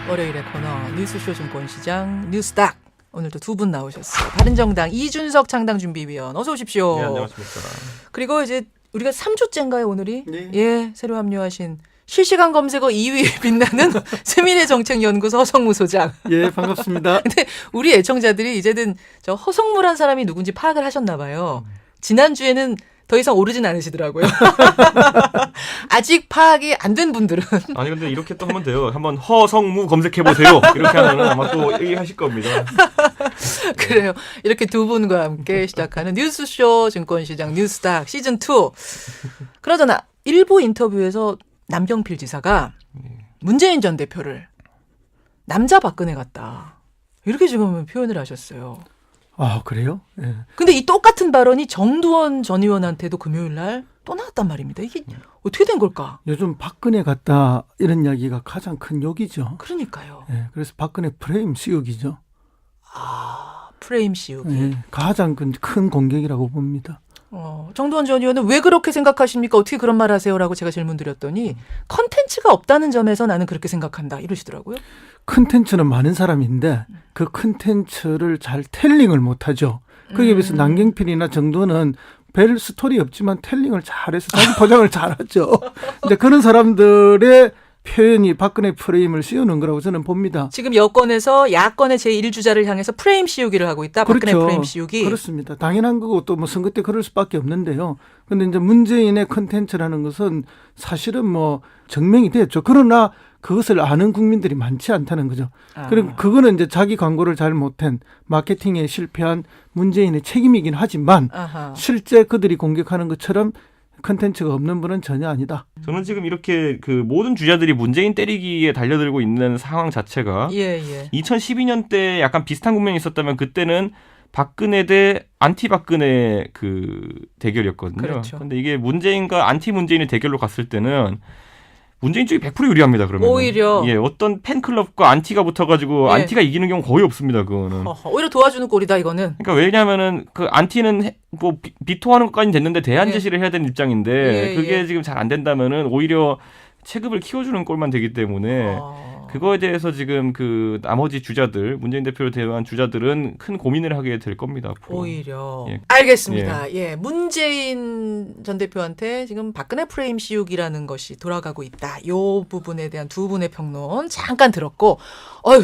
월요일의 코너 뉴스쇼 증권시장 뉴스닥. 오늘도 두 분 나오셨어요. 바른정당 이준석 창당준비위원 어서 오십시오. 네, 안녕하십니까. 그리고 이제 우리가 3주째인가요 오늘이? 네. 예, 새로 합류하신 실시간 검색어 2위에 빛나는 세미래정책연구소 허성무 소장. 예, 반갑습니다. 근데 우리 애청자들이 이제는 저 허성무란 사람이 누군지 파악을 하셨나 봐요. 지난주에는 더 이상 오르진 않으시더라고요. 아직 파악이 안 된 분들은. 아니 근데 이렇게 또 하면 돼요. 한번 허성무 검색해보세요. 이렇게 하면 아마 또 얘기하실 겁니다. 그래요. 이렇게 두 분과 함께 시작하는 뉴스쇼 증권시장 뉴스닥 시즌2. 그러잖아. 일부 인터뷰에서 남경필 지사가 문재인 전 대표를 남자 박근혜 같다. 이렇게 지금 표현을 하셨어요. 아, 그래요? 예. 근데 이 똑같은 발언이 정두원 전 의원한테도 금요일 날 또 나왔단 말입니다. 이게 어떻게 된 걸까? 요즘 박근혜 같다 이런 이야기가 가장 큰 욕이죠. 그러니까요. 예, 그래서 박근혜 프레임 씌우기죠. 아, 프레임 씌우기. 예, 가장 큰 공격이라고 봅니다. 정두원 전 의원은 왜 그렇게 생각하십니까? 어떻게 그런 말 하세요라고 제가 질문 드렸더니 컨텐츠가 없다는 점에서 나는 그렇게 생각한다 이러시더라고요. 컨텐츠는 많은 사람인데 그 컨텐츠를 잘 텔링을 못하죠. 거기에 비해서 남경필이나 정도는 별 스토리 없지만 텔링을 잘해서 자기 포장을 잘하죠. 이제 그런 사람들의 표현이 박근혜 프레임을 씌우는 거라고 저는 봅니다. 지금 여권에서 야권의 제1주자를 향해서 프레임 씌우기를 하고 있다. 박근혜 그렇죠. 프레임 씌우기. 그렇습니다. 당연한 거고 또 뭐 선거 때 그럴 수밖에 없는데요. 그런데 이제 문재인의 컨텐츠라는 것은 사실은 뭐 증명이 됐죠. 그러나 그것을 아는 국민들이 많지 않다는 거죠. 그럼 그거는 이제 자기 광고를 잘 못한 마케팅에 실패한 문재인의 책임이긴 하지만 실제 그들이 공격하는 것처럼 컨텐츠가 없는 분은 전혀 아니다. 저는 지금 이렇게 그 모든 주자들이 문재인 때리기에 달려들고 있는 상황 자체가 2012년 때 약간 비슷한 국면이 있었다면 그때는 박근혜 대 안티 박근혜 그 대결이었거든요. 그렇죠. 근데 이게 문재인과 안티 문재인의 대결로 갔을 때는 문재인 쪽이 100% 유리합니다. 그러면 오히려 예, 어떤 팬클럽과 안티가 붙어가지고 안티가 이기는 경우 거의 없습니다. 그거는. 오히려 도와주는 꼴이다 이거는. 그러니까 왜냐하면은 그 안티는 뭐 비토하는 것까지는 됐는데 대안 제시를 해야 되는 입장인데 그게 지금 잘 안 된다면은 오히려 체급을 키워주는 꼴만 되기 때문에 그거에 대해서 지금 그 나머지 주자들 문재인 대표를 대한 주자들은 큰 고민을 하게 될 겁니다. 앞으로. 오히려. 예. 알겠습니다. 예, 문재인 전 대표한테 지금 박근혜 프레임 씌우기라는 것이 돌아가고 있다. 이 부분에 대한 두 분의 평론 잠깐 들었고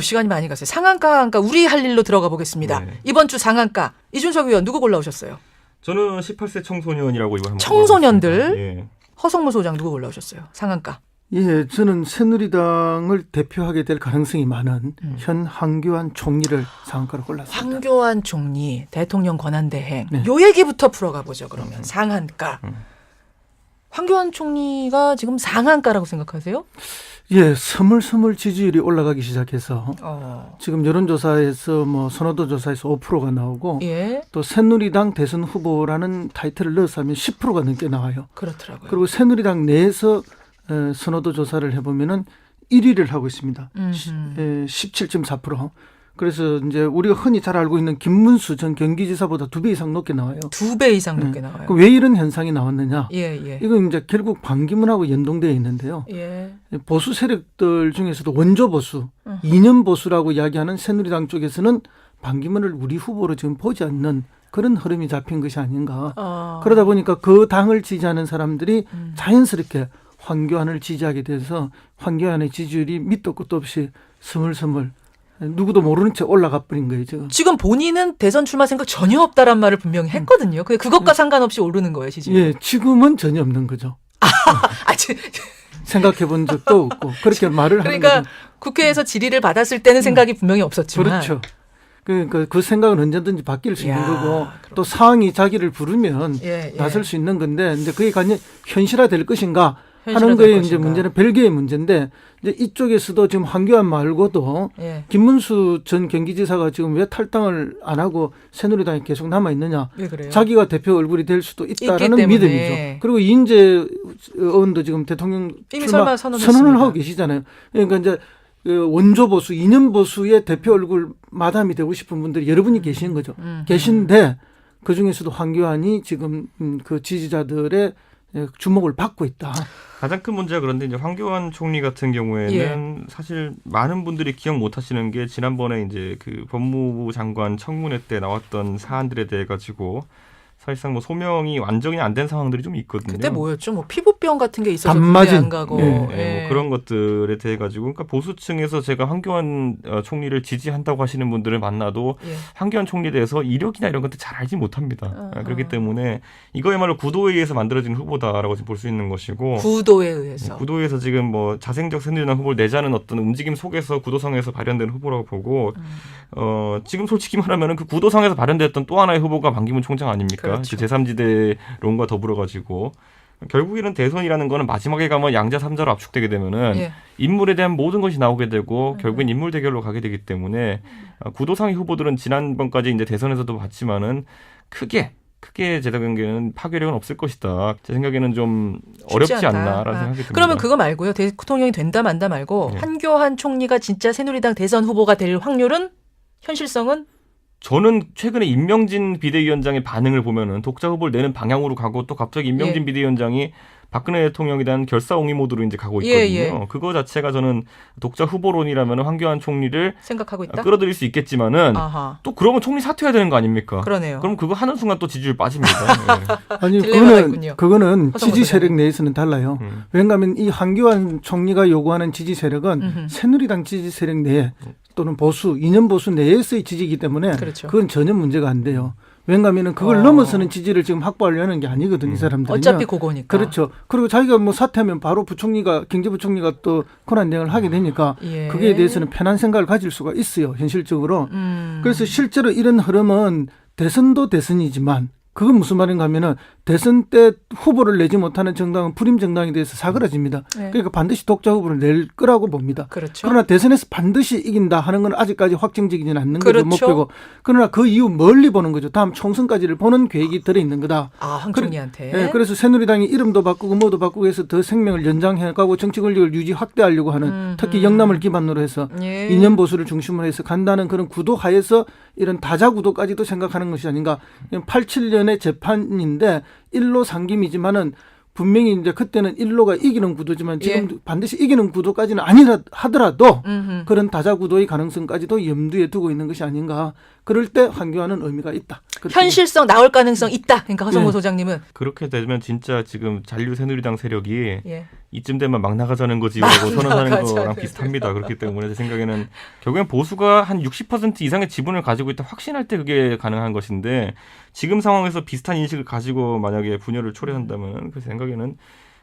시간이 많이 갔어요. 상한가 한가 우리 할 일로 들어가 보겠습니다. 네. 이번 주 상한가 이준석 의원 누구 골라오셨어요? 저는 18세 청소년이라고 이번 한번 청소년들? 예. 허성무 소장 누구 골라오셨어요? 상한가. 예, 저는 새누리당을 대표하게 될 가능성이 많은 현 황교안 총리를 상한가로 골랐습니다. 황교안 총리 대통령 권한대행. 네. 요 얘기부터 풀어가 보죠. 그러면 상한가. 황교안 총리가 지금 상한가라고 생각하세요? 예, 스물스물 지지율이 올라가기 시작해서 지금 여론조사에서 뭐 선호도 조사에서 5%가 나오고 또 새누리당 대선 후보라는 타이틀을 넣어서 하면 10%가 넘게 나와요. 그렇더라고요. 그리고 새누리당 내에서 선호도 조사를 해보면은 1위를 하고 있습니다. 17.4%. 그래서 이제 우리가 흔히 잘 알고 있는 김문수 전 경기지사보다 2배 이상 높게 나와요. 2배 이상 높게 나와요. 왜 이런 현상이 나왔느냐? 예. 이건 이제 결국 반기문하고 연동되어 있는데요. 예. 보수 세력들 중에서도 원조 보수, 이념 보수라고 이야기하는 새누리당 쪽에서는 반기문을 우리 후보로 지금 보지 않는 그런 흐름이 잡힌 것이 아닌가. 그러다 보니까 그 당을 지지하는 사람들이 자연스럽게 황교안을 지지하게 돼서 황교안의 지지율이 밑도 끝도 없이 스물스물 누구도 모르는 채 올라가 버린 거예요. 지금 본인은 대선 출마 생각 전혀 없다란 말을 분명히 했거든요. 그것과 상관없이 오르는 거예요, 지지율. 예, 지금은 전혀 없는 거죠. 생각해 본 적도 없고 그렇게 말을 하는 거죠. 그러니까 국회에서 질의를 받았을 때는 생각이 분명히 없었지만. 그렇죠. 그러니까 그 생각은 언제든지 바뀔 수 있는 거고 그렇구나. 또 상황이 자기를 부르면 나설 수 있는 건데 이제 그게 과연 현실화될 것인가 하는 거에 이제 문제는 별개의 문제인데 이제 이쪽에서도 지금 황교안 말고도 김문수 전 경기지사가 지금 왜 탈당을 안 하고 새누리당에 계속 남아 있느냐? 자기가 대표 얼굴이 될 수도 있다라는 믿음이죠. 그리고 이인재 의원도 지금 대통령 출마 선언을 하고 계시잖아요. 그러니까 이제 원조 보수, 이념 보수의 대표 얼굴 마담이 되고 싶은 분들이 여러분이 계신 거죠. 계신데 그 중에서도 황교안이 지금 그 지지자들의 주목을 받고 있다. 가장 큰 문제가 그런데 이제 황교안 총리 같은 경우에는 사실 많은 분들이 기억 못 하시는 게 지난번에 이제 그 법무부 장관 청문회 때 나왔던 사안들에 대해 가지고 사실상 뭐 소명이 완전히 안 된 상황들이 좀 있거든요. 그때 뭐였죠? 뭐 피부병 같은 게 있어서 단마진. 군대 안 가고 뭐 그런 것들에 대해 가지고 그러니까 보수층에서 제가 황교안 총리를 지지한다고 하시는 분들을 만나도 황교안 총리에 대해서 이력이나 이런 것들 잘 알지 못합니다. 그렇기 때문에 이거야말로 구도에 의해서 만들어진 후보다라고 볼 수 있는 것이고 구도에 의해서 구도에서 지금 뭐 자생적 새누리당 후보를 내자는 어떤 움직임 속에서 구도상에서 발현된 후보라고 보고 지금 솔직히 말하면 그 구도상에서 발현됐던 또 하나의 후보가 반기문 총장 아닙니까? 그렇죠. 제3지대론과 더불어 가지고 결국에는 대선이라는 거는 마지막에 가면 양자 3자로 압축되게 되면은 인물에 대한 모든 것이 나오게 되고 결국엔 인물 대결로 가게 되기 때문에 구도상의 후보들은 지난번까지 이제 대선에서도 봤지만은 크게 제 생각에는 파괴력은 없을 것이다. 제 생각에는 좀 어렵지 않나라는 생각이 듭니다. 그러면 그거 말고요. 대통령이 된다 만다 말고 황교안 총리가 진짜 새누리당 대선 후보가 될 확률은 현실성은? 저는 최근에 임명진 비대위원장의 반응을 보면은 독자 후보를 내는 방향으로 가고 또 갑자기 임명진 비대위원장이 박근혜 대통령에 대한 결사옹위 모드로 이제 가고 있거든요. 그거 자체가 저는 독자 후보론이라면 황교안 총리를 생각하고 있다. 끌어들일 수 있겠지만은 또 그러면 총리 사퇴해야 되는 거 아닙니까? 그러네요. 그럼 그거 하는 순간 또 지지율 빠집니다. 아니 그거는 지지 세력 내에서는 달라요. 왜냐하면 이 황교안 총리가 요구하는 지지 세력은 새누리당 지지 세력 내에 또는 보수 이념 보수 내에서의 지지이기 때문에 그건 전혀 문제가 안 돼요. 왜냐하면 그걸 넘어서는 지지를 지금 확보하려는 게 아니거든요. 이 사람들은. 어차피 그거니까. 그렇죠. 그리고 자기가 뭐 사퇴하면 바로 경제부총리가 또 권한대행을 하게 되니까 그게 대해서는 편한 생각을 가질 수가 있어요. 현실적으로. 그래서 실제로 이런 흐름은 대선도 대선이지만 그건 무슨 말인가 하면은 대선 때 후보를 내지 못하는 정당은 불임 정당에 대해서 사그라집니다. 그러니까 반드시 독자 후보를 낼 거라고 봅니다. 그렇죠. 그러나 대선에서 반드시 이긴다 하는 건 아직까지 확정적이지는 않는 거죠. 목표고. 그러나 그 이후 멀리 보는 거죠. 다음 총선까지를 보는 계획이 들어있는 거다. 황 총리한테. 그래서 새누리당이 이름도 바꾸고 뭐도 바꾸고 해서 더 생명을 연장해가고 정치 권력을 유지 확대하려고 하는 특히 영남을 기반으로 해서 이념 보수를 중심으로 해서 간다는 그런 구도 하에서 이런 다자 구도까지도 생각하는 것이 아닌가. 87년의 재판인데 일로 상김이지만은 분명히 이제 그때는 일로가 이기는 구도지만 지금 반드시 이기는 구도까지는 아니라 하더라도 그런 다자 구도의 가능성까지도 염두에 두고 있는 것이 아닌가. 그럴 때 황교안은 의미가 있다. 현실성 나올 가능성 있다. 그러니까 허성모 소장님은. 그렇게 되면 진짜 지금 잔류 새누리당 세력이 이쯤 되면 막 나가자는 거지라고 선언하는 거랑 비슷합니다. 그렇기 때문에 제 생각에는 결국엔 보수가 한 60% 이상의 지분을 가지고 있다 확신할 때 그게 가능한 것인데 지금 상황에서 비슷한 인식을 가지고 만약에 분열을 초래한다면 그 생각에는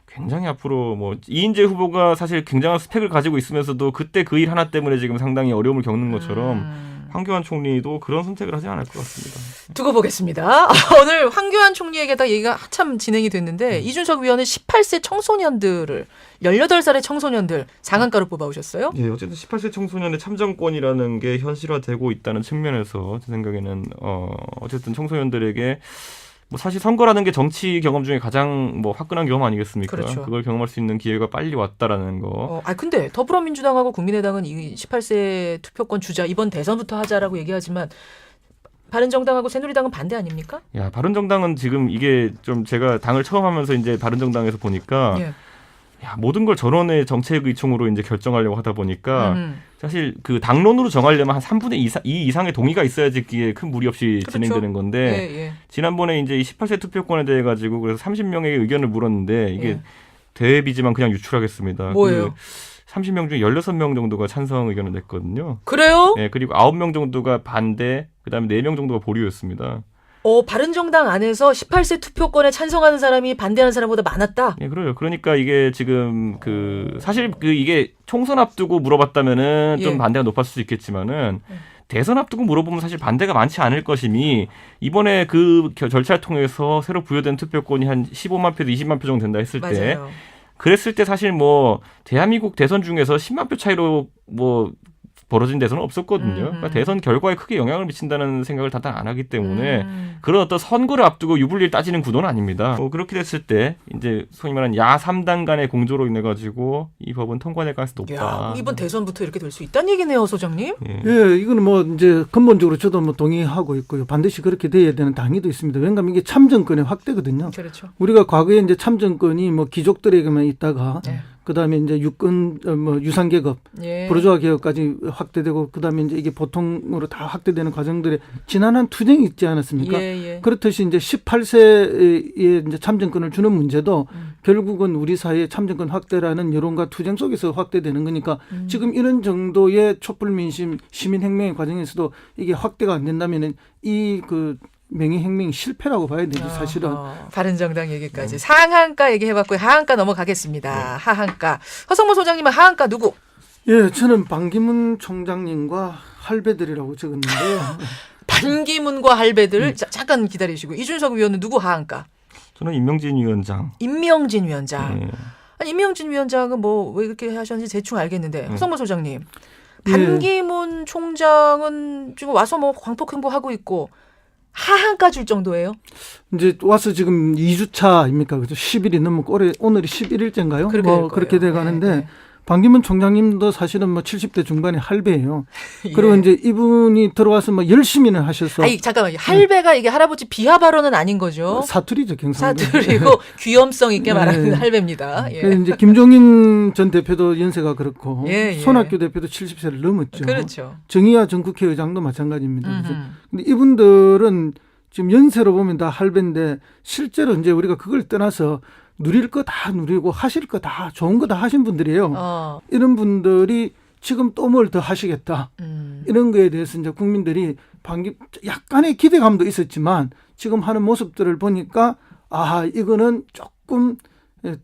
굉장히 앞으로 뭐 이인재 후보가 사실 굉장한 스펙을 가지고 있으면서도 그때 그 일 하나 때문에 지금 상당히 어려움을 겪는 것처럼 황교안 총리도 그런 선택을 하지 않을 것 같습니다. 두고 보겠습니다. 오늘 황교안 총리에게다 얘기가 한참 진행이 됐는데 이준석 위원은 18세 청소년들을 18살의 청소년들 상한가로 뽑아오셨어요? 예, 어쨌든 18세 청소년의 참정권이라는 게 현실화되고 있다는 측면에서 제 생각에는 어쨌든 청소년들에게 뭐 사실 선거라는 게 정치 경험 중에 가장 뭐 화끈한 경험 아니겠습니까? 그렇죠. 그걸 경험할 수 있는 기회가 빨리 왔다라는 거. 근데 더불어민주당하고 국민의당은 이 18세 투표권 주자 이번 대선부터 하자라고 얘기하지만 바른정당하고 새누리당은 반대 아닙니까? 야, 바른정당은 지금 이게 좀 제가 당을 처음 하면서 이제 바른정당에서 보니까 야, 모든 걸 전원의 정책 의총으로 이제 결정하려고 하다 보니까 사실 그 당론으로 정하려면 한 3분의 2 이상의 동의가 있어야지 그게 큰 무리 없이 진행되는 건데 지난번에 이제 이 18세 투표권에 대해 가지고 그래서 30명에게 의견을 물었는데 이게 대비지만 그냥 유출하겠습니다. 뭐예요? 30명 중에 16명 정도가 찬성 의견을 냈거든요. 그래요? 네, 그리고 9명 정도가 반대, 그다음에 4명 정도가 보류였습니다. 바른정당 안에서 18세 투표권에 찬성하는 사람이 반대하는 사람보다 많았다. 네, 그래요. 그러니까 이게 지금 사실 이게 총선 앞두고 물어봤다면은 좀 반대가 높았을 수 있겠지만은 대선 앞두고 물어보면 사실 반대가 많지 않을 것이니 이번에 그 절차를 통해서 새로 부여된 투표권이 한 15만 표에서 20만 표 정도 된다 했을 때 그랬을 때 사실 뭐 대한민국 대선 중에서 10만 표 차이로 뭐 벌어진 대선은 없었거든요. 그러니까 대선 결과에 크게 영향을 미친다는 생각을 다들 안 하기 때문에 그런 어떤 선거를 앞두고 유불리를 따지는 구도는 아닙니다. 그렇게 됐을 때 이제 소위 말하는 야 3당 간의 공조로 인해 가지고 이 법은 통과될 가능성이 높다. 야, 이번 대선부터 이렇게 될 수 있다는 얘기네요, 소장님. 예, 이거는 뭐 이제 근본적으로 저도 뭐 동의하고 있고요. 반드시 그렇게 돼야 되는 당위도 있습니다. 왜냐하면 이게 참정권의 확대거든요. 그렇죠. 우리가 과거에 이제 참정권이 뭐 귀족들에게만 있다가 그다음에 이제 유권 뭐 유상계급, 부르주아 계급까지 확대되고 그다음에 이제 이게 보통으로 다 확대되는 과정들에 지난한 투쟁이 있지 않았습니까? 그렇듯이 이제 18세에 이제 참정권을 주는 문제도 결국은 우리 사회의 참정권 확대라는 여론과 투쟁 속에서 확대되는 거니까 지금 이런 정도의 촛불 민심 시민혁명의 과정에서도 이게 확대가 안 된다면은 이 그 명예혁명이 실패라고 봐야 되죠, 사실은. 바른정당 얘기까지. 상한가 얘기해봤고요. 하한가 넘어가겠습니다. 하한가. 허성모 소장님은 하한가 누구? 예, 저는 반기문 총장님과 할배들이라고 적었는데요. 반기문과 할배들. 잠깐 기다리시고. 이준석 위원은 누구 하한가? 저는 임명진 위원장. 임명진 위원장. 아니, 임명진 위원장은 뭐 왜 이렇게 하셨는지 대충 알겠는데. 허성모 소장님. 반기문 총장은 지금 와서 뭐 광폭행보하고 있고 하한가 줄 정도예요? 이제 와서 지금 2주차입니까? 그죠? 10일이 넘은 오늘이 11일째인가요? 뭐 그렇게 돼 가는데 반기문 총장님도 사실은 뭐 70대 중반의 할배예요. 그리고 이제 이분이 들어와서 뭐 열심히는 하셔서. 아니, 잠깐만요. 할배가 이게 할아버지 비하 발언은 아닌 거죠? 사투리죠, 경상도. 사투리고 귀염성 있게 말하는 할배입니다. 이제 김종인 전 대표도 연세가 그렇고 손학규 대표도 70세를 넘었죠. 그렇죠. 정의화 전 국회의장도 마찬가지입니다. 근데 이분들은 지금 연세로 보면 다 할배인데 실제로 이제 우리가 그걸 떠나서 누릴 거 다 누리고 하실 거 다 좋은 거 다 하신 분들이에요. 이런 분들이 지금 또 뭘 더 하시겠다. 이런 거에 대해서 이제 국민들이 약간의 기대감도 있었지만 지금 하는 모습들을 보니까 이거는 조금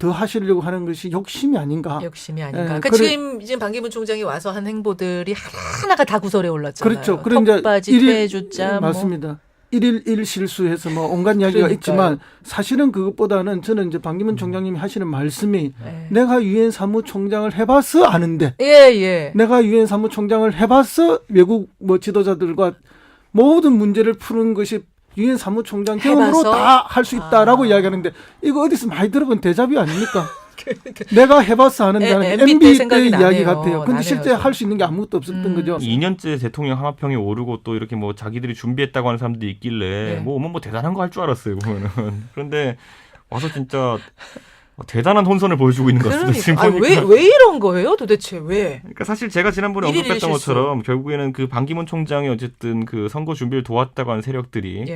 더 하시려고 하는 것이 욕심이 아닌가. 욕심이 아닌가. 그러니까 지금 반기문 총장이 와서 한 행보들이 하나하나가 다 구설에 올랐잖아요. 그렇죠. 턱받이, 퇴주자. 맞습니다. 일일 일 실수해서 뭐 온갖 이야기가 있지만 사실은 그것보다는 저는 이제 반기문 총장님이 하시는 말씀이 내가 유엔 사무총장을 해봐서 아는데 내가 유엔 사무총장을 해봐서 외국 뭐 지도자들과 모든 문제를 푸는 것이 유엔 사무총장 경험으로 다 할 수 있다라고 이야기하는데 이거 어디서 많이 들어본 데자뷰 아닙니까? 내가 해봐서 하는 다는 MB 때 이야기 같아요. 근데 실제 할 수 있는 게 아무것도 없었던 거죠. 2년째 대통령 하마평에 오르고 또 이렇게 뭐 자기들이 준비했다고 하는 사람들이 있길래 뭐 대단한 거 할 줄 알았어요, 보면은. 그런데 와서 진짜 대단한 혼선을 보여주고 있는 것 같습니다. 지금 보니까. 왜 이런 거예요? 도대체 왜? 그러니까 사실 제가 지난번에 언급했던 것처럼 결국에는 그 반기문 총장이 어쨌든 그 선거 준비를 도왔다고 하는 세력들이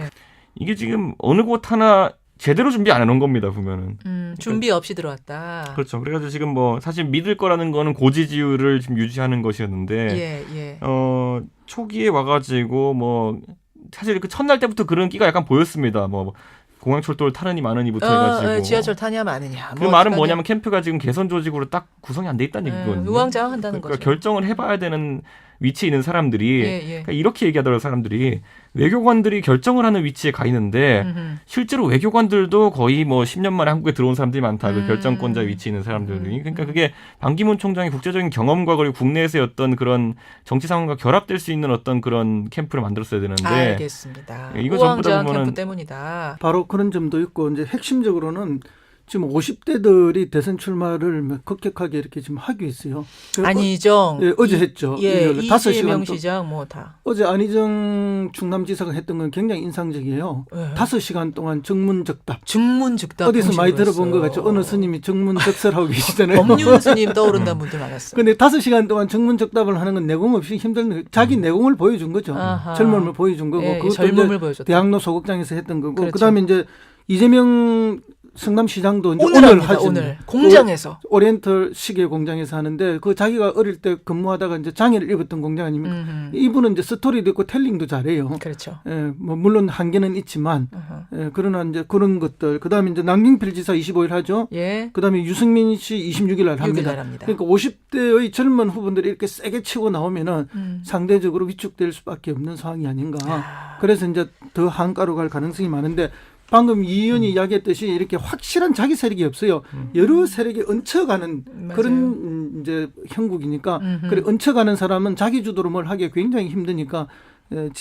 이게 지금 어느 곳 하나 제대로 준비 안 해놓은 겁니다, 보면은. 준비 없이 들어왔다. 그렇죠. 그래가지고 지금 뭐 사실 믿을 거라는 거는 고지지율을 지금 유지하는 것이었는데, 초기에 와가지고 뭐 사실 그 첫날 때부터 그런 끼가 약간 보였습니다. 뭐 공항철도를 타느니 마느니부터 해가지고. 지하철 타냐 마느냐. 그 말은 뭐냐면 캠프가 지금 개선 조직으로 딱 구성이 안 돼 있다는 얘기거든요. 우왕좌왕한다는 그러니까 거죠. 결정을 해봐야 되는 위치에 있는 사람들이 그러니까 이렇게 얘기하더라고요. 사람들이 외교관들이 결정을 하는 위치에 가 있는데 실제로 외교관들도 거의 뭐 10년 만에 한국에 들어온 사람들이 많다. 그 결정권자 위치에 있는 사람들이. 그러니까 그게 반기문 총장의 국제적인 경험과 그리고 국내에서의 어떤 그런 정치 상황과 결합될 수 있는 어떤 그런 캠프를 만들었어야 되는데. 알겠습니다. 이거 전부 다 보면은 캠프 때문이다. 바로 그런 점도 있고 이제 핵심적으로는 지금 50대들이 대선 출마를 급격하게 이렇게 지금 하고 있어요. 안희정 어제 했죠. 이재명 시장 뭐 다. 어제 안희정 충남지사가 했던 건 굉장히 인상적이에요. 5시간 동안 정문적답. 어디서 많이 들어본 것 같죠. 어느 스님이 정문적설하고 계시잖아요. 법륜 스님 떠오른다는 분들 많았어요. 그런데 5시간 동안 정문적답을 하는 건 내공 없이 힘든 자기 내공을 보여준 거죠. 젊음을 보여준 거고. 젊음을 보여줬다. 대학로 소극장에서 했던 거고. 그렇죠. 그다음에 이제 이재명 성남시장도 이제 오늘 하죠. 오늘 공장에서 오리엔털 시계 공장에서 하는데 그 자기가 어릴 때 근무하다가 이제 장애를 입었던 공장 아닙니까? 이분은 이제 스토리도 있고 텔링도 잘해요. 그렇죠. 뭐 물론 한계는 있지만 그러나 이제 그런 것들. 그다음에 이제 남경필 지사 25일 하죠. 그다음에 유승민 씨 26일 날 합니다. 그러니까 50대의 젊은 후보들이 이렇게 세게 치고 나오면은 상대적으로 위축될 수밖에 없는 상황이 아닌가. 그래서 이제 더 한가로 갈 가능성이 많은데. 방금 이 의원이 이야기했듯이 이렇게 확실한 자기 세력이 없어요. 여러 세력이 얹혀가는 그런 그런 이제 형국이니까 그래 얹혀가는 사람은 자기 주도로 뭘 하기가 굉장히 힘드니까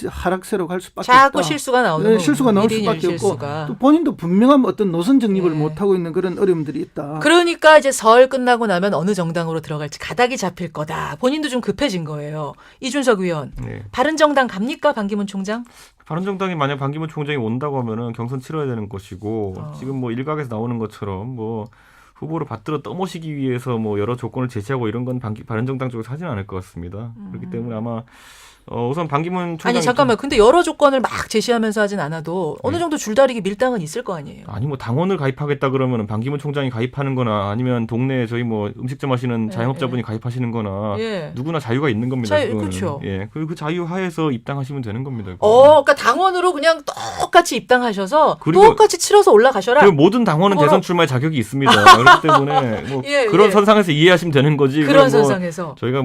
하락세로 갈 수밖에 없다. 자꾸 실수가 나오는 네, 실수가 나올 수밖에 없고 또 본인도 분명한 어떤 노선 정립을 못하고 있는 그런 어려움들이 있다. 그러니까 이제 설 끝나고 나면 어느 정당으로 들어갈지 가닥이 잡힐 거다. 본인도 좀 급해진 거예요. 이준석 의원. 바른정당 갑니까? 반기문 총장? 바른정당이 만약 반기문 총장이 온다고 하면은 경선 치러야 되는 것이고 지금 뭐 일각에서 나오는 것처럼 뭐 후보를 받들어 떠모시기 위해서 뭐 여러 조건을 제시하고 이런 건 바른정당 쪽에서 하지는 않을 것 같습니다. 그렇기 때문에 아마 우선 반기문 총장 아니 잠깐만 근데 여러 조건을 막 제시하면서 하진 않아도 어느 정도 줄다리기 밀당은 있을 거 아니에요. 아니 뭐 당원을 가입하겠다 그러면 반기문 총장이 가입하는 거나 아니면 동네에 저희 뭐 음식점 하시는 자영업자분이 가입하시는 거나 누구나 자유가 있는 겁니다. 그렇죠. 예. 그 자유 하에서 입당하시면 되는 겁니다. 그러니까 당원으로 그냥 똑같이 입당하셔서 똑같이 치러서 올라가셔라. 그 모든 당원은 대선 출마의 자격이 있습니다. 그렇기 때문에 뭐 그런 선상에서 이해하시면 되는 거지. 그런 선상에서 저희가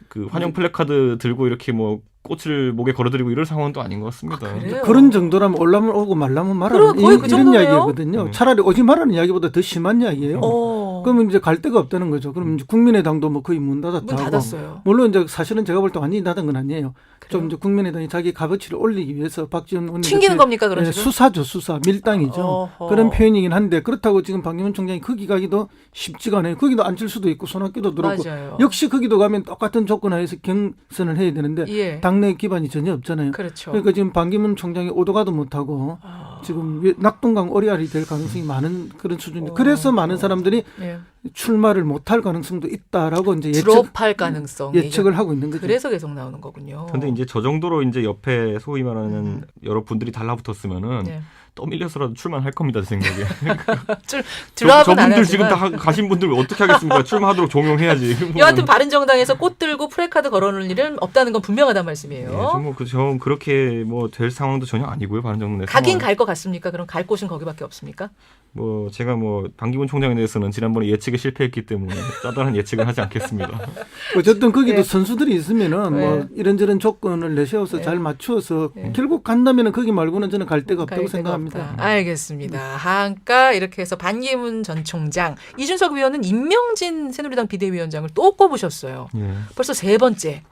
그 환영 플래카드 들고 이렇게 뭐 꽃을 목에 걸어드리고 이럴 상황은 또 아닌 것 같습니다. 그런 정도라면 올라면 오고 말라면 말하는 이런 이야기거든요. 차라리 오지 말라는 이야기보다 더 심한 이야기예요. 그러면 이제 갈 데가 없다는 거죠. 그럼 이제 국민의당도 뭐 거의 문 닫았다고. 물론 이제 사실은 제가 볼 때 완전히 닫은 건 아니에요. 좀 이제 국민의당이 자기 값어치를 올리기 위해서 박지원 의원이 튕기는 겁니까 그런 식으로? 수사죠, 수사 밀당이죠. 그런 표현이긴 한데 그렇다고 지금 박기문 총장이 거기 가기도 쉽지가 않아요. 거기도 앉을 수도 있고 손학규도 들어오고 역시 거기도 가면 똑같은 조건 하에서 경선을 해야 되는데 당내 기반이 전혀 없잖아요. 그러니까 지금 반기문 총장이 오도 가도 못하고 지금 낙동강 오리알이 될 가능성이 많은 그런 수준인데 그래서 많은 사람들이 출마를 못할 가능성도 있다라고 이제 드롭할 가능성 예측을 하고 있는 거죠. 그래서 계속 나오는 거군요. 그런데 이제 저 정도로 이제 옆에 소위 말하는 여러 분들이 달라붙었으면은 떠밀려서라도 출마할 겁니다, 제 생각에. 저분들 지금 다 가신 분들 어떻게 하겠습니까? 출마하도록 종용해야지. 여하튼 바른정당에서 꽃 들고 프레카드 걸어놓을 일은 없다는 건 분명하단 말씀이에요. 저 그렇게 뭐 될 상황도 전혀 아니고요, 바른정당에서. 가긴 갈 것 같습니까? 그럼 갈 곳은 거기밖에 없습니까? 제가 반기문 총장에 대해서는 지난번에 예측에 실패했기 때문에 짜다란 예측은 하지 않겠습니다. 어쨌든 거기도 선수들이 있으면은 뭐 이런저런 조건을 내세워서 잘 맞추어서 결국 간다면은 거기 말고는 저는 갈 데가 없다고 생각합니다. 알겠습니다. 하한가 이렇게 해서 반기문 전 총장, 이준석 의원은 임명진 새누리당 비대위원장을 또 꼽으셨어요. 벌써 세 번째.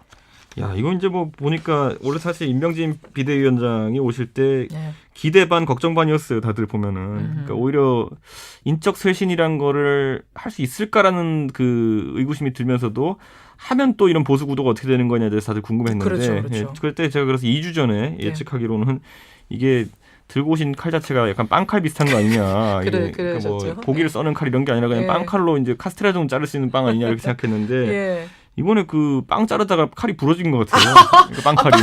야, 이거 이제 보니까 원래 사실 임명진 비대위원장이 오실 때 기대 반 걱정 반이었어요. 다들 보면은. 그러니까 오히려 인적 쇄신이란 거를 할 수 있을까라는 그 의구심이 들면서도 하면 또 이런 보수 구도가 어떻게 되는 거냐에 대해서 다들 궁금했는데 그렇죠. 그때 제가 그래서 2주 전에 예측하기로는 이게 들고 오신 칼 자체가 약간 빵칼 비슷한 거 아니냐. 그러니까 고기를 써는 칼 이런 게 아니라 그냥 빵칼로 이제 카스테라 정도 자를 수 있는 빵 아니냐 이렇게 생각했는데 이번에 그 빵 자르다가 칼이 부러진 것 같아요. 그러니까 빵칼이.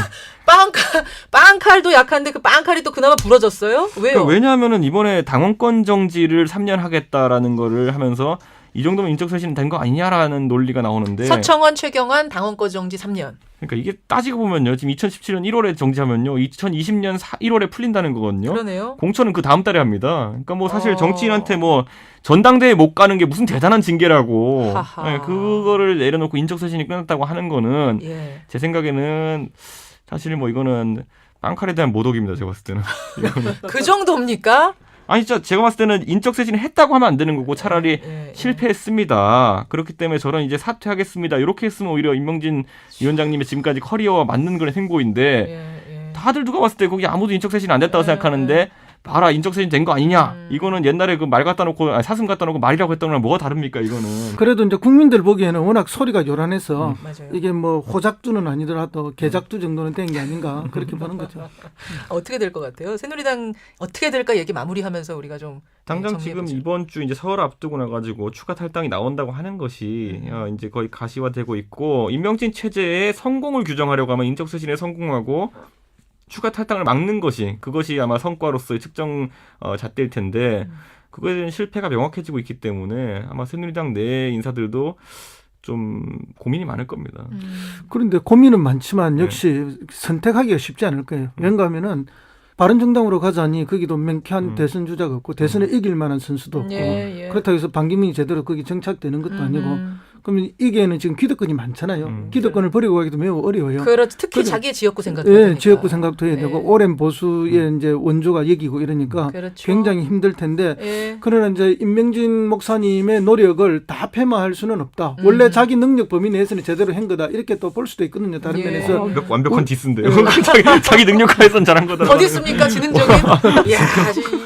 빵칼도 약한데 그 빵칼이 또 그나마 부러졌어요? 왜요? 그러니까 왜냐하면은 이번에 당원권 정지를 3년 하겠다라는 거를 하면서 이 정도면 인적 쇄신 된 거 아니냐라는 논리가 나오는데 서청원, 최경환 당원권 정지 3년. 그러니까 이게 따지고 보면요. 지금 2017년 1월에 정지하면요. 2020년 1월에 풀린다는 거거든요. 그러네요. 공천은 그 다음 달에 합니다. 그러니까 사실 정치인한테 전당대회 못 가는 게 무슨 대단한 징계라고. 그거를 내려놓고 인적 쇄신이 끝났다고 하는 거는 제 생각에는 사실 이거는 빵칼에 대한 모독입니다. 제가 봤을 때는. 그 정도입니까? 아니 진짜 제가 봤을 때는 인적 쇄신을 했다고 하면 안 되는 거고 차라리 실패했습니다. 그렇기 때문에 저는 이제 사퇴하겠습니다. 이렇게 했으면 오히려 임명진 위원장님의 지금까지 커리어와 맞는 그런 행보인데 다들 누가 봤을 때 거기 아무도 인적 쇄신 안 됐다고 생각하는데 봐라 인적 쇄신 된 거 아니냐. 이거는 옛날에 그 말 갖다 놓고 사슴 갖다 놓고 말이라고 했던 거랑 뭐가 다릅니까 이거는. 그래도 이제 국민들 보기에는 워낙 소리가 요란해서 이게 호작두는 아니더라도 개작두 정도는 된 게 아닌가 그렇게 보는 거죠. 어떻게 될 것 같아요? 새누리당 어떻게 될까 얘기 마무리하면서 우리가 좀 당장 지금 이번 주 이제 설 앞두고 나가지고 추가 탈당이 나온다고 하는 것이 이제 거의 가시화되고 있고 임명진 체제의 성공을 규정하려고 하면 인적 쇄신에 성공하고 추가 탈당을 막는 그것이 아마 성과로서의 측정 잣대일 텐데 그거에 대한 실패가 명확해지고 있기 때문에 아마 새누리당 내 인사들도 좀 고민이 많을 겁니다. 그런데 고민은 많지만 역시 선택하기가 쉽지 않을 거예요. 왜냐하면 바른정당으로 가자니 거기도 명쾌한 대선 주자가 없고 대선에 이길 만한 선수도 없고 그렇다고 해서 반기문이 제대로 거기 정착되는 것도 아니고 그러면 이게는 지금 기득권이 많잖아요. 기득권을 버리고 가기도 매우 어려워요. 그렇죠. 특히 그래서, 자기의 지역구 생각도 해야 되니까. 지역구 생각도 해야 되고 오랜 보수의 이제 원조가 여기고 이러니까 그렇죠. 굉장히 힘들 텐데 그러나 이제 임명진 목사님의 노력을 다 폐마할 수는 없다. 원래 자기 능력 범위 내에서는 제대로 한 거다. 이렇게 또 볼 수도 있거든요. 다른 면에서. 완벽한 디스인데요. 자기 능력 하에선 잘한 거다. 어디 있습니까? 지능적인. 이야,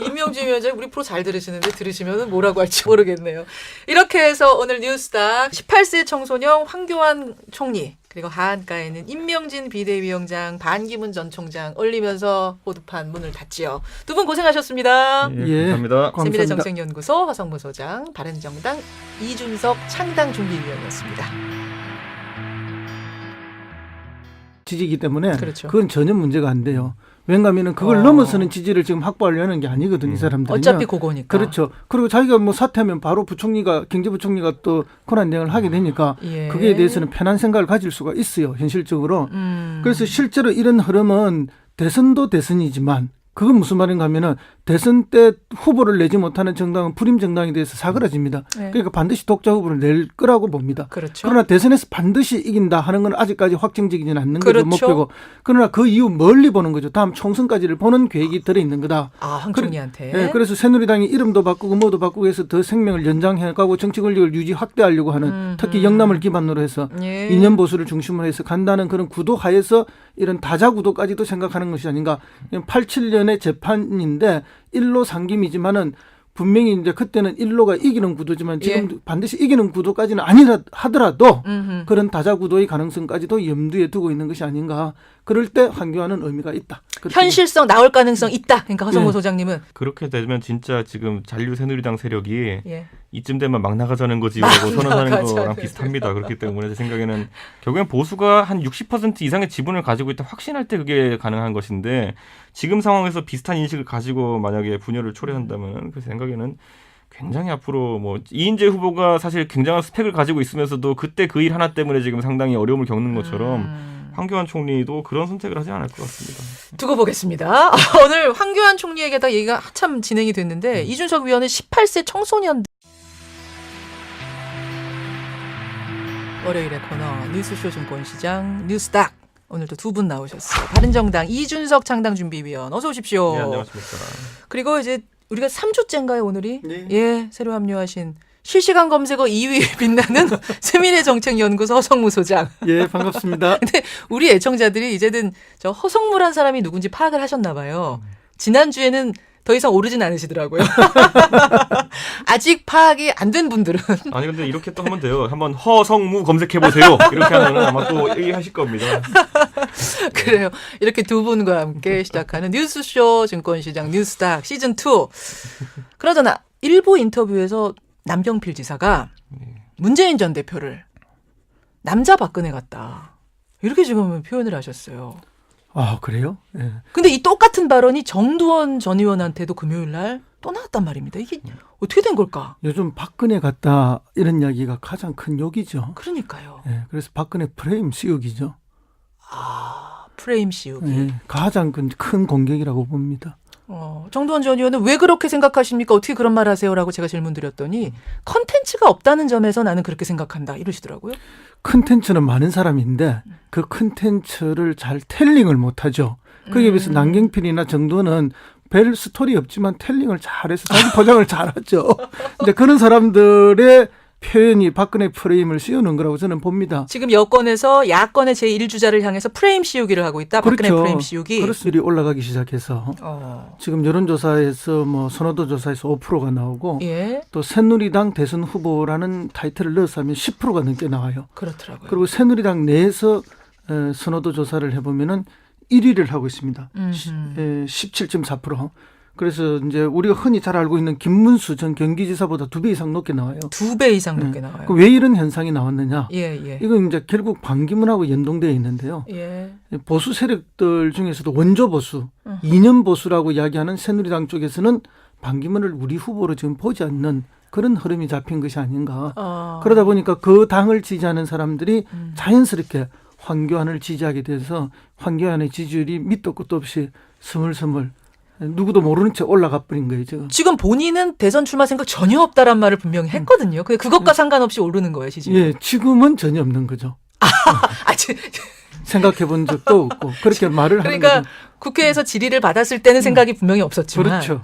임명진 위원장 우리 프로 잘 들으시는데 들으시면 뭐라고 할지 모르겠네요. 이렇게 해서 오늘 뉴스닥 18세 청소년 황교안 총리 그리고 하한가에는 임명진 비대위원장 반기문 전 총장 올리면서 호두판 문을 닫지요. 두 분 고생하셨습니다. 감사합니다. 세미래정책연구소 허성무 소장, 바른정당 이준석 창당준비위원이었습니다. 지지이기 때문에 그렇죠. 그건 전혀 문제가 안 돼요. 왜냐하면 그걸 넘어서는 지지를 지금 확보하려는 게 아니거든요. 이 사람들은. 어차피 그거니까. 그렇죠. 그리고 자기가 뭐 사퇴하면 바로 경제부총리가 또 권한대행을 하게 되니까 그게 대해서는 편한 생각을 가질 수가 있어요. 현실적으로. 그래서 실제로 이런 흐름은 대선도 대선이지만 그건 무슨 말인가 하면은 대선 때 후보를 내지 못하는 정당은 불임 정당에 대해서 사그라집니다. 그러니까 반드시 독자 후보를 낼 거라고 봅니다. 그렇죠. 그러나 대선에서 반드시 이긴다 하는 건 아직까지 확정적이지는 않는 거죠. 그렇죠. 목표고. 그러나 그 이후 멀리 보는 거죠. 다음 총선까지를 보는 계획이 들어있는 거다. 황 총리한테. 그래서 새누리당이 이름도 바꾸고 뭐도 바꾸고 해서 더 생명을 연장해가고 정치 권력을 유지 확대하려고 하는 특히 영남을 기반으로 해서 이념 보수를 중심으로 해서 간다는 그런 구도 하에서 이런 다자 구도까지도 생각하는 것이 아닌가. 87년의 재판인데 일로 상김이지만은 분명히 이제 그때는 일로가 이기는 구도지만 지금 반드시 이기는 구도까지는 아니라 하더라도 그런 다자 구도의 가능성까지도 염두에 두고 있는 것이 아닌가. 그럴 때 황교안은 의미가 있다. 현실성 나올 가능성 있다. 그러니까 허성무 소장님은. 그렇게 되면 진짜 지금 잔류새누리당 세력이 이쯤 되면 막 나가자는 거지라고 선언하는 거랑 비슷합니다. 그렇기 때문에 제 생각에는 결국엔 보수가 한 60% 이상의 지분을 가지고 있다 확신할 때 그게 가능한 것인데 지금 상황에서 비슷한 인식을 가지고 만약에 분열을 초래한다면 그 생각에는 굉장히 앞으로 뭐 이인재 후보가 사실 굉장한 스펙을 가지고 있으면서도 그때 그 일 하나 때문에 지금 상당히 어려움을 겪는 것처럼 황교안 총리도 그런 선택을 하지 않을 것 같습니다. 두고 보겠습니다. 오늘 황교안 총리에게다 얘기가 한참 진행이 됐는데 이준석 위원은 18세 청소년 월요일의 코너 뉴스쇼 증권시장 뉴스닥 오늘도 두 분 나오셨어요. 바른정당 이준석 창당준비위원 어서 오십시오. 네, 안녕하십니까. 그리고 이제 우리가 3주째인가요 오늘이? 새로 합류하신 실시간 검색어 2위에 빛나는 세미래정책연구소 허성무 소장. 반갑습니다. 근데 우리 애청자들이 이제는 저 허성무란 사람이 누군지 파악을 하셨나 봐요. 지난주에는 더 이상 오르진 않으시더라고요. 아직 파악이 안 된 분들은. 아니 근데 이렇게 또 하면 돼요. 한번 허성무 검색해보세요. 이렇게 하면 아마 또 얘기하실 겁니다. 그래요. 이렇게 두 분과 함께 시작하는 뉴스쇼 증권시장 뉴스닥 시즌2. 그러잖아. 일부 인터뷰에서 남경필 지사가 문재인 전 대표를 남자 박근혜 같다. 이렇게 지금 표현을 하셨어요. 아, 그래요? 근데 이 똑같은 발언이 정두원 전 의원한테도 금요일 날 또 나왔단 말입니다. 이게 어떻게 된 걸까? 요즘 박근혜 같다 이런 이야기가 가장 큰 욕이죠. 그러니까요. 그래서 박근혜 프레임 씌우기죠. 프레임 씌우기. 가장 큰 공격이라고 봅니다. 정두원 전 의원은 왜 그렇게 생각하십니까? 어떻게 그런 말 하세요라고 제가 질문 드렸더니 컨텐츠가 없다는 점에서 나는 그렇게 생각한다 이러시더라고요. 컨텐츠는 많은 사람인데 그 컨텐츠를 잘 텔링을 못하죠. 거기에 비해서 남경필이나 정두원은 별 스토리 없지만 텔링을 잘해서 자기 포장을 잘하죠. 근데 그런 사람들의 표현이 박근혜 프레임을 씌우는 거라고 저는 봅니다. 지금 여권에서 야권의 제1주자를 향해서 프레임 씌우기를 하고 있다. 박근혜 그렇죠. 프레임 씌우기. 그럴수리 올라가기 시작해서 지금 여론조사에서 뭐 선호도 조사에서 5%가 나오고 또 새누리당 대선 후보라는 타이틀을 넣어서 하면 10%가 넘게 나와요. 그렇더라고요. 그리고 새누리당 내에서 선호도 조사를 해보면은 1위를 하고 있습니다. 17.4%. 그래서 이제 우리가 흔히 잘 알고 있는 김문수 전 경기지사보다 2배 이상 높게 나와요. 2배 이상 높게 나와요. 왜 이런 현상이 나왔느냐? 이건 이제 결국 반기문하고 연동되어 있는데요. 보수 세력들 중에서도 원조 보수, 이념 보수라고 이야기하는 새누리당 쪽에서는 반기문을 우리 후보로 지금 보지 않는 그런 흐름이 잡힌 것이 아닌가. 그러다 보니까 그 당을 지지하는 사람들이 자연스럽게 황교안을 지지하게 돼서 황교안의 지지율이 밑도 끝도 없이 스물스물 누구도 모르는 채 올라가 버린 거예요, 지금. 지금 본인은 대선 출마 생각 전혀 없다란 말을 분명히 했거든요. 그것과 상관없이 오르는 거예요, 지지율. 예, 지금은 전혀 없는 거죠. 생각해 본 적도 없고 그렇게 말을 하는 거죠. 그러니까 국회에서 질의를 받았을 때는 생각이 분명히 없었지만. 그렇죠.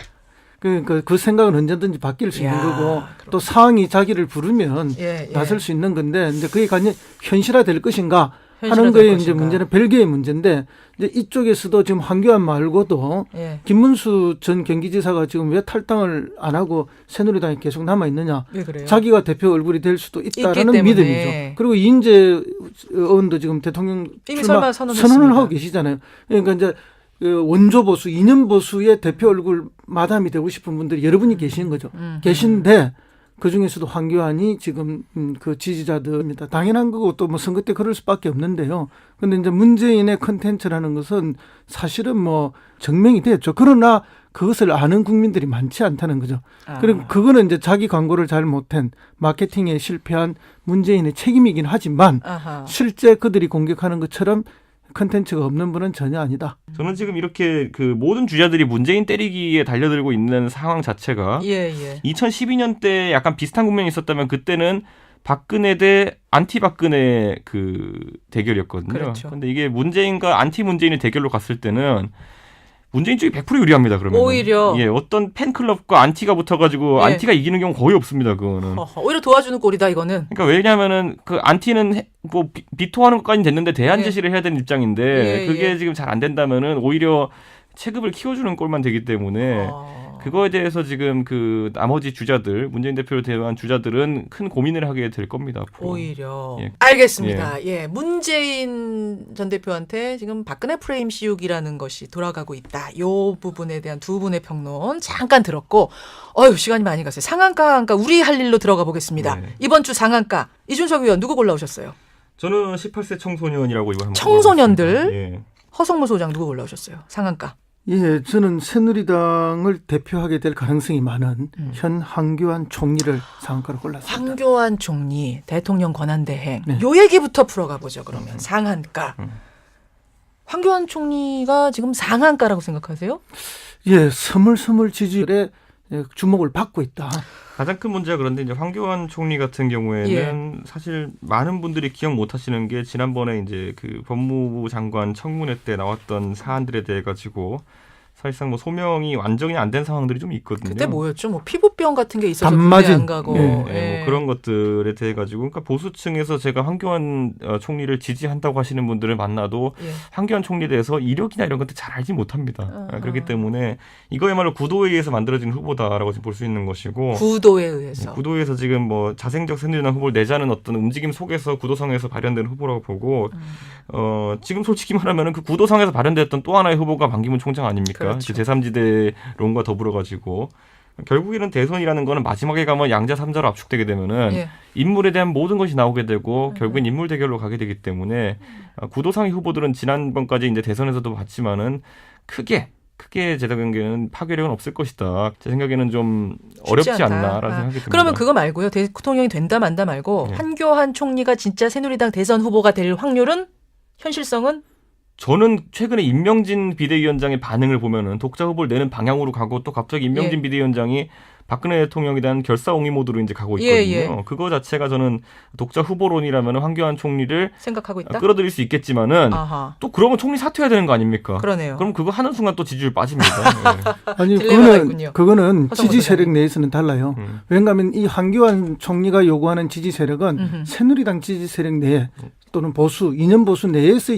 그러니까 그 생각은 언제든지 바뀔 수 있는 거고 그렇구나. 또 상황이 자기를 부르면 나설 수 있는 건데 이제 그게 과연 현실화될 것인가 하는 거에 이제 문제는 별개의 문제인데 이제 이쪽에서도 지금 황교안 말고도 김문수 전 경기지사가 지금 왜 탈당을 안 하고 새누리당에 계속 남아 있느냐? 자기가 대표 얼굴이 될 수도 있다라는 믿음이죠. 그리고 이인재 의원도 지금 대통령 출마 선언을 하고 계시잖아요. 그러니까 이제 원조 보수, 이념 보수의 대표 얼굴 마담이 되고 싶은 분들이 여러분이 계신 거죠. 계신데 그 중에서도 황교안이 지금 그 지지자들입니다. 당연한 거고 또 뭐 선거 때 그럴 수밖에 없는데요. 그런데 이제 문재인의 컨텐츠라는 것은 사실은 뭐 증명이 됐죠. 그러나 그것을 아는 국민들이 많지 않다는 거죠. 그리고 그거는 이제 자기 광고를 잘 못한 마케팅에 실패한 문재인의 책임이긴 하지만 실제 그들이 공격하는 것처럼 컨텐츠가 없는 분은 전혀 아니다. 저는 지금 이렇게 그 모든 주자들이 문재인 때리기에 달려들고 있는 상황 자체가 2012년 때 약간 비슷한 국면이 있었다면 그때는 박근혜 대 안티 박근혜 그 대결이었거든요. 그렇죠. 근데 이게 문재인과 안티 문재인의 대결로 갔을 때는 문재인 쪽이 100% 유리합니다. 그러면 오히려 어떤 팬클럽과 안티가 붙어가지고 안티가 이기는 경우 거의 없습니다. 그거는 오히려 도와주는 꼴이다 이거는. 그러니까 왜냐하면은 그 안티는 뭐 비토하는 것까지는 됐는데 대안 제시를 해야 되는 입장인데 그게 지금 잘 안 된다면은 오히려 체급을 키워주는 꼴만 되기 때문에 그거에 대해서 지금 그 나머지 주자들 문재인 대표를 대한 주자들은 큰 고민을 하게 될 겁니다. 앞으로. 오히려 알겠습니다. 문재인 전 대표한테 지금 박근혜 프레임 씌우기라는 것이 돌아가고 있다. 이 부분에 대한 두 분의 평론 잠깐 들었고 시간이 많이 갔어요. 상한가 우리 할 일로 들어가 보겠습니다. 이번 주 상한가 이준석 의원 누구 골라오셨어요? 저는 18세 청소년이라고 이거 한번 청소년들 허성무 소장 누구 골라오셨어요? 상한가. 예, 저는 새누리당을 대표하게 될 가능성이 많은 현 황교안 총리를 상한가로 골랐습니다. 황교안 총리 대통령 권한대행. 요 얘기부터 풀어가 보죠. 그러면 상한가. 황교안 총리가 지금 상한가라고 생각하세요? 예, 스물스물 지지율에 주목을 받고 있다. 가장 큰 문제가 그런데 이제 황교안 총리 같은 경우에는 사실 많은 분들이 기억 못 하시는 게 지난번에 이제 그 법무부 장관 청문회 때 나왔던 사안들에 대해 가지고 사실상 뭐 소명이 완전히 안 된 상황들이 좀 있거든요. 그때 뭐였죠? 뭐 피부병 같은 게 있어서 군대 안 가고. 뭐 그런 것들에 대해 가지고 그러니까 보수층에서 제가 황교안 총리를 지지한다고 하시는 분들을 만나도 황교안 총리에 대해서 이력이나 이런 것들 잘 알지 못합니다. 그렇기 때문에 이거야말로 구도에 의해서 만들어진 후보다라고 지금 볼 수 있는 것이고 구도에 의해서. 구도에서 지금 뭐 자생적 새누리당 후보를 내자는 어떤 움직임 속에서 구도상에서 발현된 후보라고 보고 지금 솔직히 말하면 그 구도상에서 발현됐던 또 하나의 후보가 반기문 총장 아닙니까? 그렇죠. 제3지대론과 더불어 가지고 결국에는 대선이라는 거는 마지막에 가면 양자 3자로 압축되게 되면은 인물에 대한 모든 것이 나오게 되고 결국엔 인물 대결로 가게 되기 때문에 구도상의 후보들은 지난번까지 이제 대선에서도 봤지만은 크게 제 생각에는 파괴력은 없을 것이다. 제 생각에는 좀 어렵지 않나라는 생각이 듭니다. 그러면 그거 말고요. 대통령이 된다 만다 말고 황교안 총리가 진짜 새누리당 대선 후보가 될 확률은 현실성은? 저는 최근에 임명진 비대위원장의 반응을 보면은 독자 후보를 내는 방향으로 가고 또 갑자기 임명진 비대위원장이 박근혜 대통령에 대한 결사옹위 모드로 이제 가고 있거든요. 그거 자체가 저는 독자 후보론이라면 황교안 총리를 생각하고 있다. 끌어들일 수 있겠지만은 또 그러면 총리 사퇴해야 되는 거 아닙니까? 그러네요. 그럼 그거 하는 순간 또 지지율 빠집니다. 아니 그거는 지지 세력 내에서는 달라요. 왜냐하면 이 황교안 총리가 요구하는 지지 세력은 새누리당 지지 세력 내에 또는 보수 이념 보수 내에서